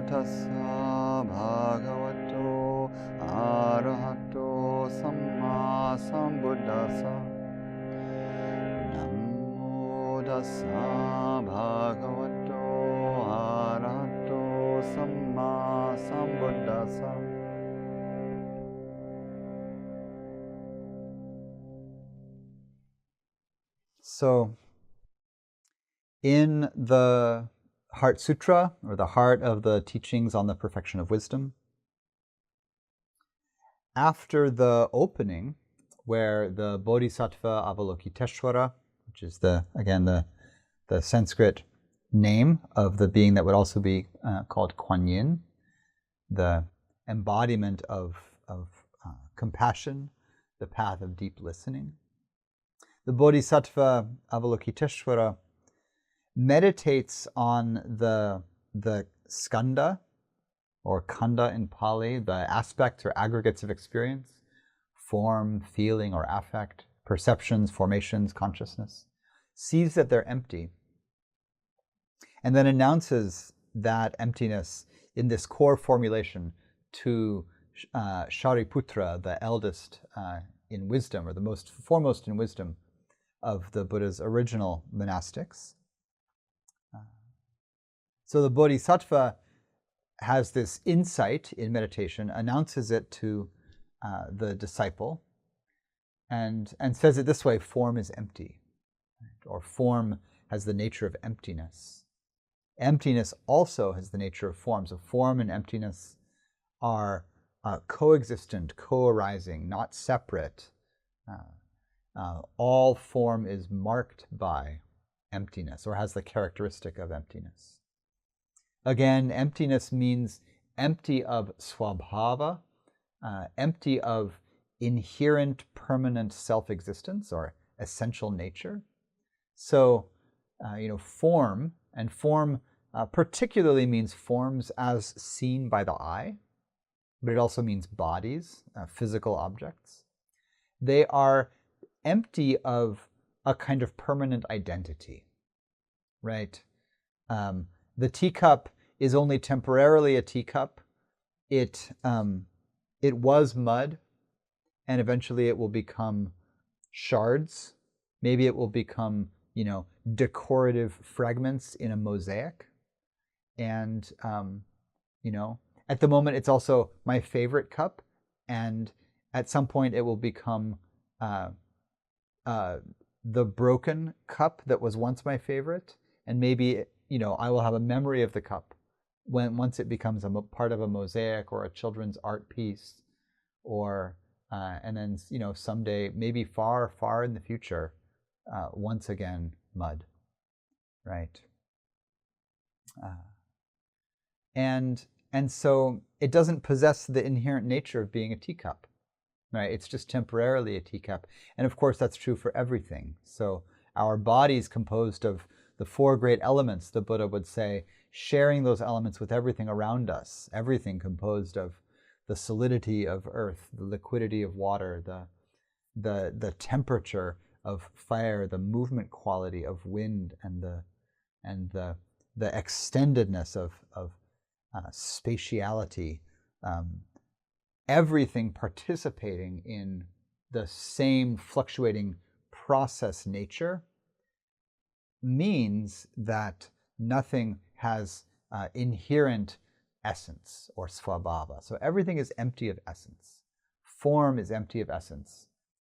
tassa bhagavato arahato samma sambuddhassa. Namo tassa bhagavato arahato samma sambuddhassa. So, in the Heart Sūtra, or the heart of the teachings on the perfection of wisdom, after the opening, where the Bodhisattva Avalokiteshvara, which is the Sanskrit name of the being that would also be called Kuan Yin, the embodiment of compassion, the path of deep listening, the Bodhisattva Avalokiteshvara meditates on the skanda, or khandha in Pali, the aspects or aggregates of experience, form, feeling, or affect, perceptions, formations, consciousness, sees that they're empty, and then announces that emptiness in this core formulation to Shariputra, the eldest in wisdom, or the foremost in wisdom of the Buddha's original monastics. So the Bodhisattva has this insight in meditation, announces it to the disciple, and says it this way: form is empty, or form has the nature of emptiness. Emptiness also has the nature of form. So form and emptiness are coexistent, co-arising, not separate. All form is marked by emptiness, or has the characteristic of emptiness. Again, emptiness means empty of swabhava, empty of inherent permanent self-existence or essential nature. So, form, and form particularly means forms as seen by the eye, but it also means bodies, physical objects. They are empty of a kind of permanent identity, right? The teacup is only temporarily a teacup. It was mud, and eventually it will become shards. Maybe it will become, decorative fragments in a mosaic. And, at the moment it's also my favorite cup, and at some point it will become the broken cup that was once my favorite, and maybe I will have a memory of the cup once it becomes a part of a mosaic or a children's art piece, or and then someday, maybe far, far in the future, once again mud, right? And so it doesn't possess the inherent nature of being a teacup, right? It's just temporarily a teacup. And of course, that's true for everything. So our body is composed of the four great elements, the Buddha would say, sharing those elements with everything around us, everything composed of the solidity of earth, the liquidity of water, the temperature of fire, the movement quality of wind, and the extendedness of spatiality, everything participating in the same fluctuating process nature, means that nothing has inherent essence or svabhava. So everything is empty of essence. Form is empty of essence,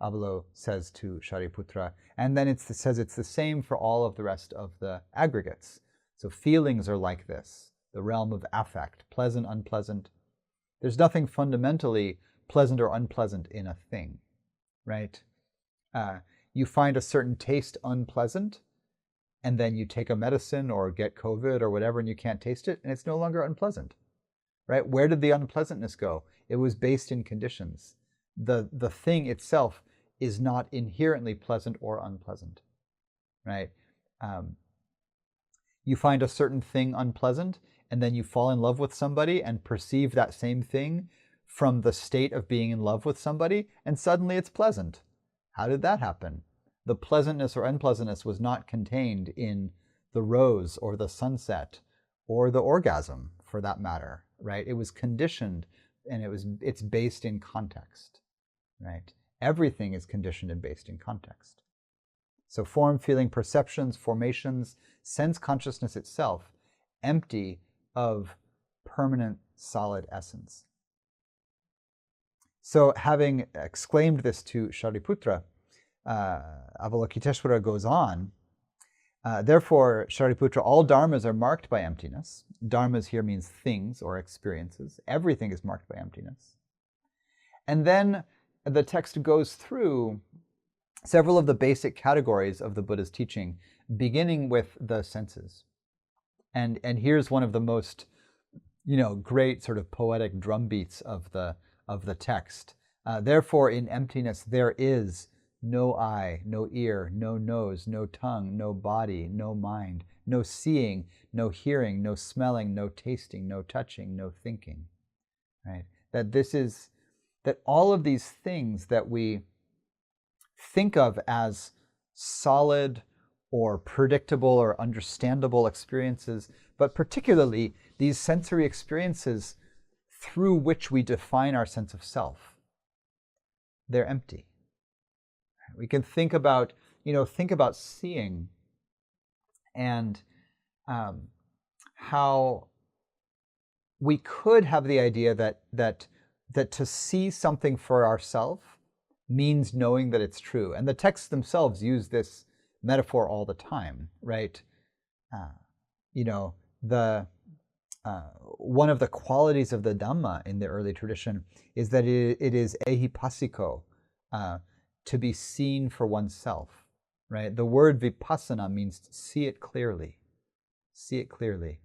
Avalo says to Shariputra. And then it says it's the same for all of the rest of the aggregates. So feelings are like this, the realm of affect, pleasant, unpleasant. There's nothing fundamentally pleasant or unpleasant in a thing, right? You find a certain taste unpleasant, and then you take a medicine or get COVID or whatever, and you can't taste it, and it's no longer unpleasant, right? Where did the unpleasantness go? It was based in conditions. The thing itself is not inherently pleasant or unpleasant, right? You find a certain thing unpleasant, and then you fall in love with somebody and perceive that same thing from the state of being in love with somebody, and suddenly it's pleasant. How did that happen? The pleasantness or unpleasantness was not contained in the rose or the sunset or the orgasm for that matter, right? It was conditioned, and it's based in context, right? Everything is conditioned and based in context. So form, feeling, perceptions, formations, sense consciousness itself, empty of permanent solid essence. So having exclaimed this to Shariputra, Avalokiteshvara goes on, therefore, Shariputra, all dharmas are marked by emptiness. Dharmas here means things or experiences. Everything is marked by emptiness. And then the text goes through several of the basic categories of the Buddha's teaching, beginning with the senses. And here's one of the most, great sort of poetic drum beats of the text. Therefore, in emptiness, there is no eye, no ear, no nose, no tongue, no body, no mind, no seeing, no hearing, no smelling, no tasting, no touching, no thinking. Right? That all of these things that we think of as solid or predictable or understandable experiences, but particularly these sensory experiences through which we define our sense of self, they're empty. We can think about seeing and how we could have the idea that to see something for ourselves means knowing that it's true. And the texts themselves use this metaphor all the time, right? One of the qualities of the Dhamma in the early tradition is that it is ehipassiko, to be seen for oneself, right? The word vipassana means see it clearly. See it clearly.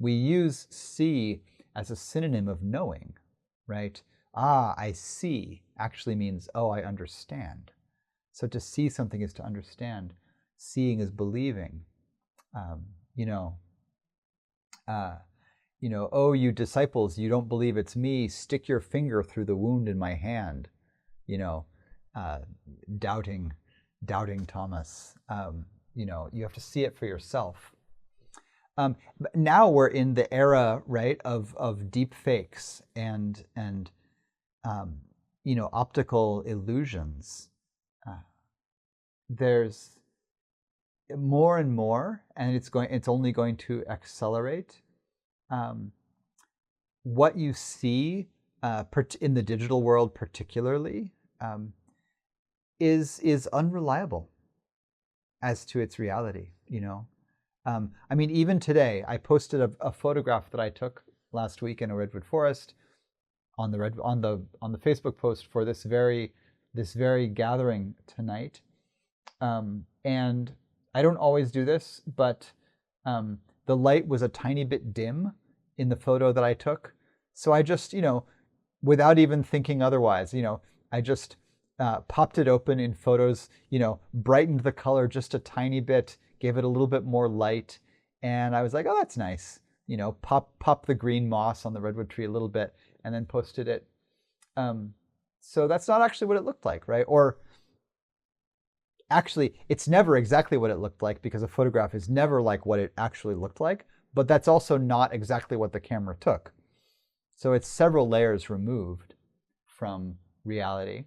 We use see as a synonym of knowing, right? I see actually means, I understand. So to see something is to understand. Seeing is believing. Oh, you disciples, you don't believe it's me, stick your finger through the wound in my hand. Doubting Thomas. You have to see it for yourself. Now we're in the era, right, of deep fakes and optical illusions. There's more and more, and it's only going to accelerate. What you see in the digital world, particularly, is unreliable as to its reality. Even today, I posted a photograph that I took last week in a redwood forest on the Facebook post for this very gathering tonight. And I don't always do this, but the light was a tiny bit dim in the photo that I took. So I just, without even thinking otherwise, I just popped it open in photos, brightened the color just a tiny bit, gave it a little bit more light. And I was like, oh, that's nice. Pop the green moss on the redwood tree a little bit and then posted it. So that's not actually what it looked like, right? Or actually, it's never exactly what it looked like because a photograph is never like what it actually looked like, but that's also not exactly what the camera took. So it's several layers removed from reality.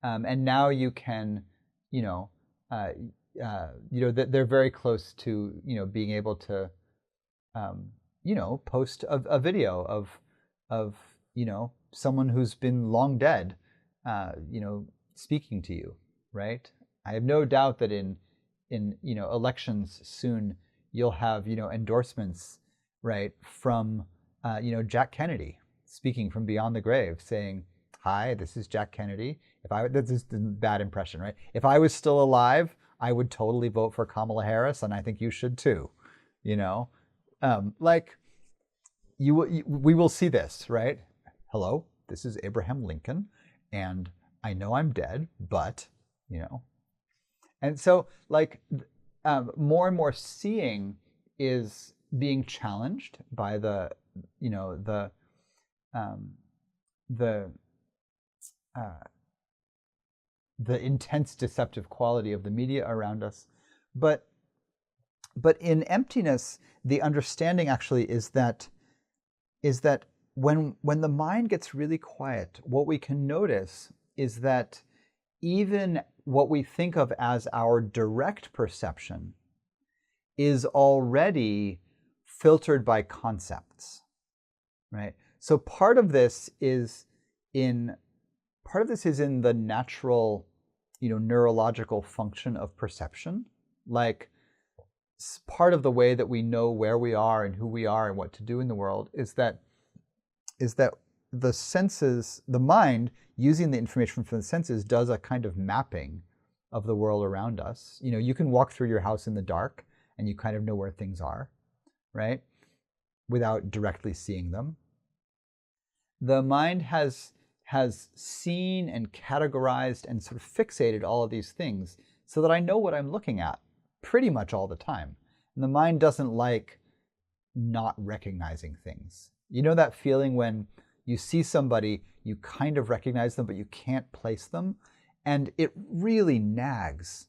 And now you can, they're very close to, being able to, post a video of someone who's been long dead, speaking to you, right? I have no doubt that in elections soon, you'll have, endorsements, right, from, Jack Kennedy speaking from beyond the grave saying, hi, this is Jack Kennedy. This is a bad impression, right? If I was still alive, I would totally vote for Kamala Harris, and I think you should too, we will see this, right? Hello, this is Abraham Lincoln, and I know I'm dead, but, And so, more and more seeing is being challenged by the intense deceptive quality of the media around us. But But in emptiness, the understanding actually is that when the mind gets really quiet, what we can notice is that even what we think of as our direct perception is already filtered by concepts, right? So part of this is in the natural, neurological function of perception. Like, part of the way that we know where we are and who we are and what to do in the world is that the senses, the mind, using the information from the senses, does a kind of mapping of the world around us. You can walk through your house in the dark and you kind of know where things are, right? Without directly seeing them. The mind has seen and categorized and sort of fixated all of these things so that I know what I'm looking at pretty much all the time. And the mind doesn't like not recognizing things. You know that feeling when you see somebody, you kind of recognize them, but you can't place them? And it really nags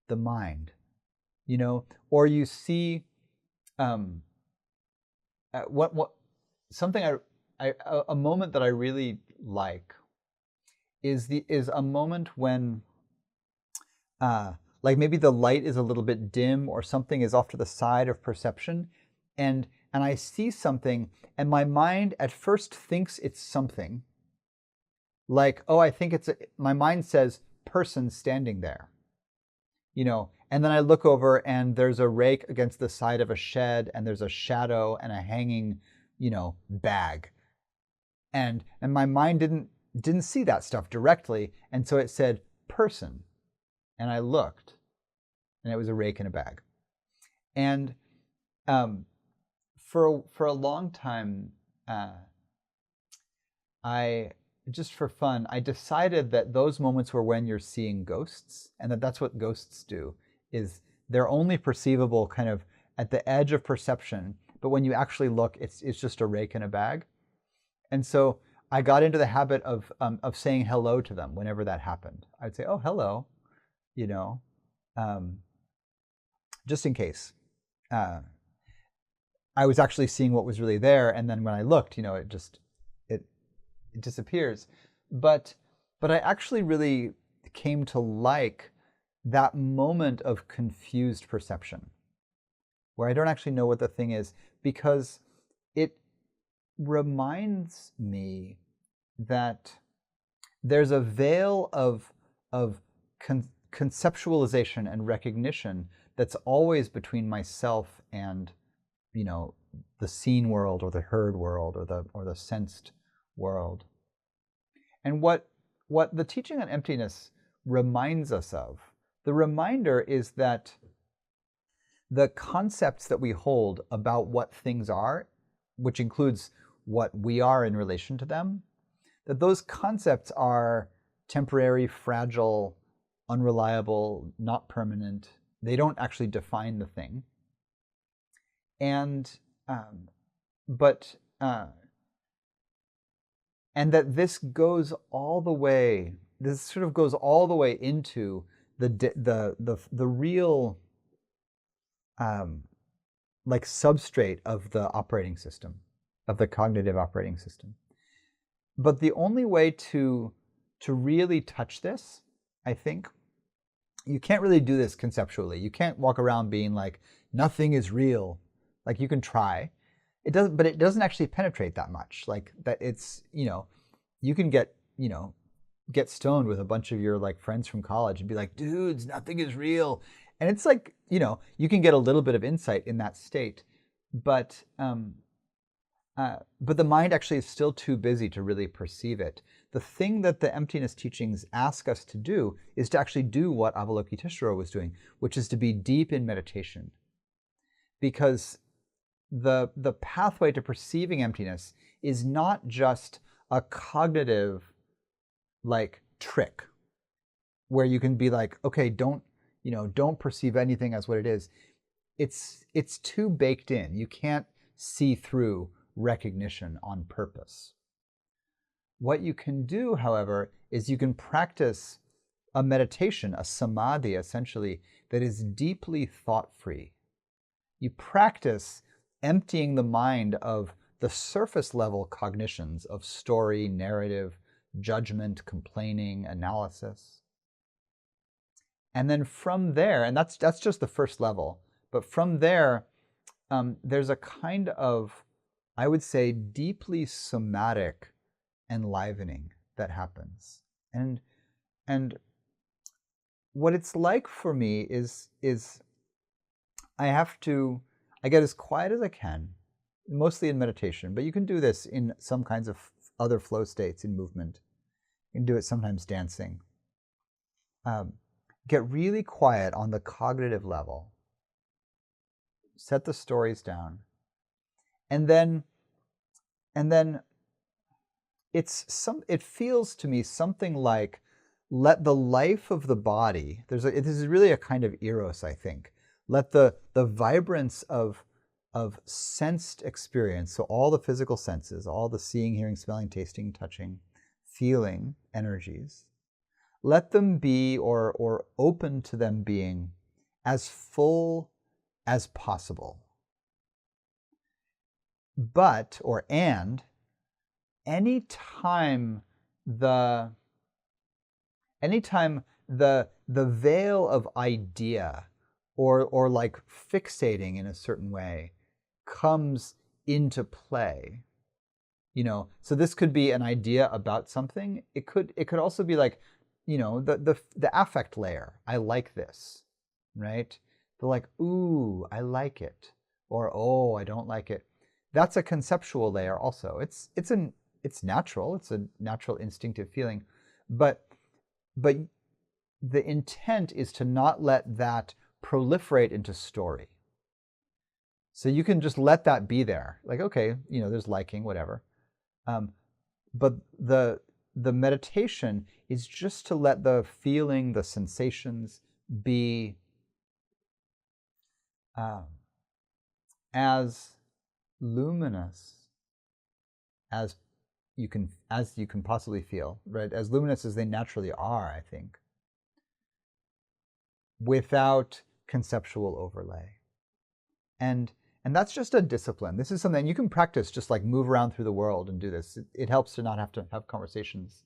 the mind, Or you see something a moment that I really like is a moment when like maybe the light is a little bit dim or something is off to the side of perception, and I see something and my mind at first thinks it's something. Like, oh, I think my mind says person standing there, and then I look over and there's a rake against the side of a shed and there's a shadow and a hanging, bag. And my mind didn't see that stuff directly, and so it said person. And I looked, and it was a rake and a bag. And for a long time, I just for fun, I decided that those moments were when you're seeing ghosts, and that's what ghosts do, is they're only perceivable kind of at the edge of perception, but when you actually look, it's just a rake and a bag. And so I got into the habit of saying hello to them whenever that happened. I'd say, oh, hello, just in case. I was actually seeing what was really there, and then when I looked, it disappears. But I actually really came to like that moment of confused perception, where I don't actually know what the thing is, because it reminds me that there's a veil of conceptualization and recognition that's always between myself and the seen world or the heard world or the sensed world. And what the teaching on emptiness reminds us of, the reminder is that the concepts that we hold about what things are, which includes what we are in relation to them, that those concepts are temporary, fragile, unreliable, not permanent. They don't actually define the thing. And and that this goes all the way. This sort of goes all the way into the real like substrate of the operating system, of the cognitive operating system. But the only way to really touch this, I think, you can't really do this conceptually. You can't walk around being like, nothing is real. Like, you can try. It doesn't, but it doesn't actually penetrate that much. Like, that it's, you can get stoned with a bunch of your like friends from college and be like, dudes, nothing is real. And it's like, you can get a little bit of insight in that state, but the mind actually is still too busy to really perceive it. The thing that the emptiness teachings ask us to do is to actually do what Avalokiteshvara was doing, which is to be deep in meditation. Because the pathway to perceiving emptiness is not just a cognitive like trick where you can be like, okay, don't perceive anything as what it is. It's too baked in. You can't see through recognition on purpose. What you can do, however, is you can practice a meditation, a samadhi essentially, that is deeply thought-free. You practice emptying the mind of the surface level cognitions of story, narrative, judgment, complaining, analysis. And then from there, and that's just the first level, but from there, there's a kind of, I would say, deeply somatic enlivening that happens. And what it's like for me is I get as quiet as I can, mostly in meditation, but you can do this in some kinds of other flow states in movement. You can do it sometimes dancing. Get really quiet on the cognitive level. Set the stories down. And then it feels to me something like, let the life of the body, this is really a kind of eros, I think. Let the vibrance of sensed experience, so all the physical senses, all the seeing, hearing, smelling, tasting, touching, feeling energies, let them be, or open to them being, as full as possible. But, anytime the veil of idea or like fixating in a certain way comes into play, so this could be an idea about something. It could also be like, the affect layer. I like this, right? The like, ooh, I like it, or oh, I don't like it. That's a conceptual layer also. It's natural. It's a natural instinctive feeling, but the intent is to not let that proliferate into story. So you can just let that be there. Like, okay, there's liking, whatever. But the meditation is just to let the feeling, the sensations be as luminous as you can possibly feel, right? As luminous as they naturally are, I think, without conceptual overlay. And that's just a discipline. This is something you can practice, just like move around through the world and do this. It helps to not have to have conversations.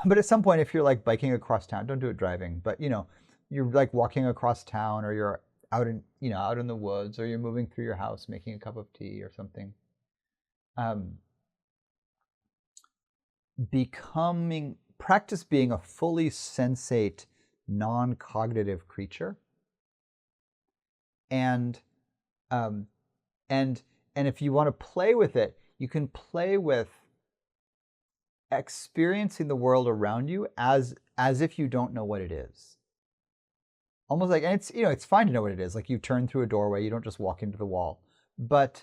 But at some point, if you're like biking across town, don't do it driving, but you're like walking across town, or you're out in the woods, or you're moving through your house making a cup of tea or something. Practice being a fully sensate, non-cognitive creature. And if you want to play with it, you can play with experiencing the world around you as if you don't know what it is. Almost like, and it's fine to know what it is. Like, you turn through a doorway, you don't just walk into the wall. But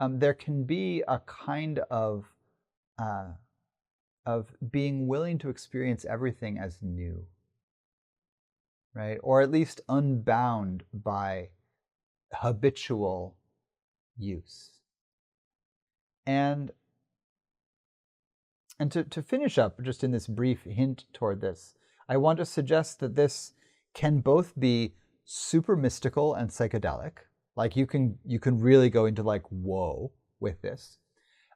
there can be a kind of being willing to experience everything as new, right? Or at least unbound by habitual use. And to finish up, just in this brief hint toward this, I want to suggest that this can both be super mystical and psychedelic. Like, you can really go into like, whoa, with this.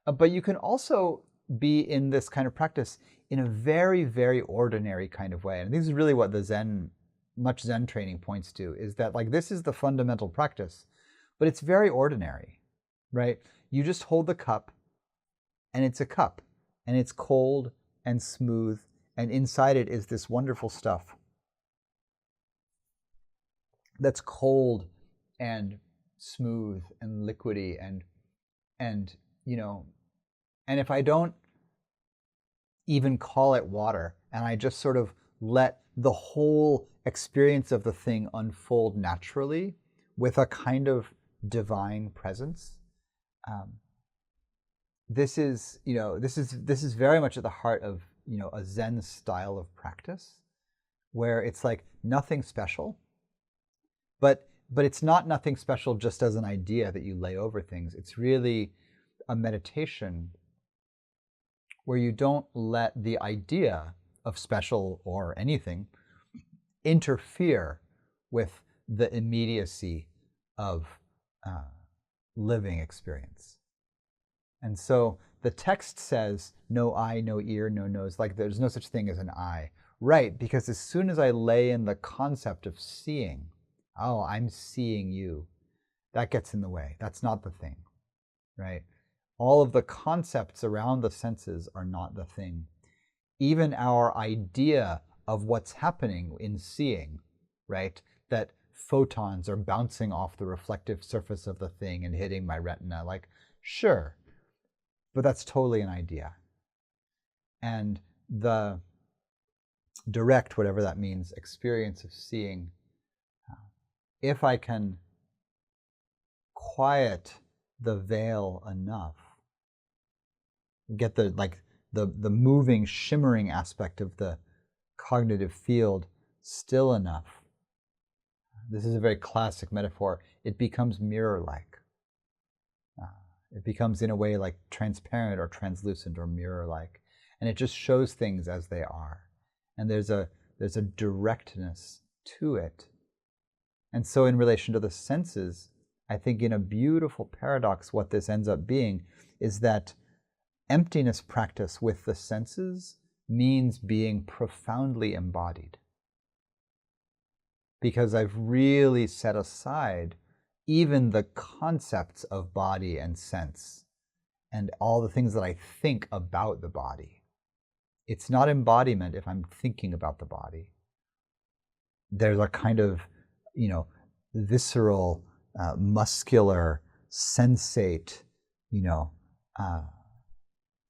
But you can also be in this kind of practice in a very, very ordinary kind of way. And this is really what the much Zen training points to, is that like, this is the fundamental practice, but it's very ordinary, right? You just hold the cup, and it's a cup, and it's cold and smooth, and inside it is this wonderful stuff that's cold and smooth and liquidy, and if I don't even call it water, and I just sort of let the whole experience of the thing unfold naturally with a kind of divine presence, this is very much at the heart of a Zen style of practice, where it's like nothing special, but it's not nothing special just as an idea that you lay over things. It's really a meditation where you don't let the idea of special or anything interfere with the immediacy of living experience. And so the text says, no eye, no ear, no nose, like there's no such thing as an eye. Right, because as soon as I lay in the concept of seeing, oh, I'm seeing you, that gets in the way. That's not the thing, right? All of the concepts around the senses are not the thing. Even our idea of what's happening in seeing, right? That photons are bouncing off the reflective surface of the thing and hitting my retina, like, sure, but that's totally an idea. And the direct, whatever that means, experience of seeing, if I can quiet the veil enough, get the moving, shimmering aspect of the cognitive field still enough. This is a very classic metaphor. It becomes mirror-like. It becomes, in a way, like transparent or translucent or mirror-like. And it just shows things as they are. And there's a directness to it. And so in relation to the senses, I think in a beautiful paradox, what this ends up being is that emptiness practice with the senses means being profoundly embodied. Because I've really set aside even the concepts of body and sense and all the things that I think about the body. It's not embodiment if I'm thinking about the body. There's a kind of, visceral, muscular, sensate,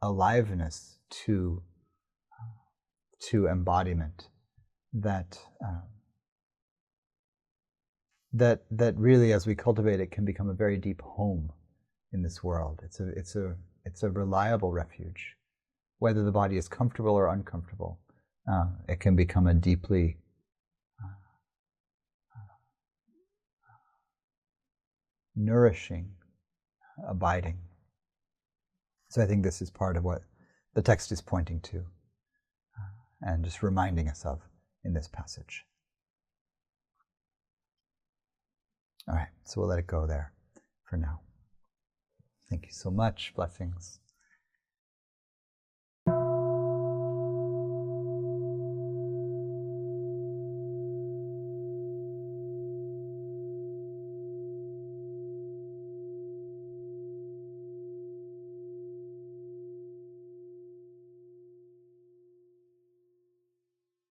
aliveness to embodiment that really, as we cultivate it, can become a very deep home in this world. It's a reliable refuge. Whether the body is comfortable or uncomfortable, it can become a deeply nourishing, abiding. So I think this is part of what the text is pointing to and just reminding us of in this passage. All right, so we'll let it go there for now. Thank you so much. Blessings.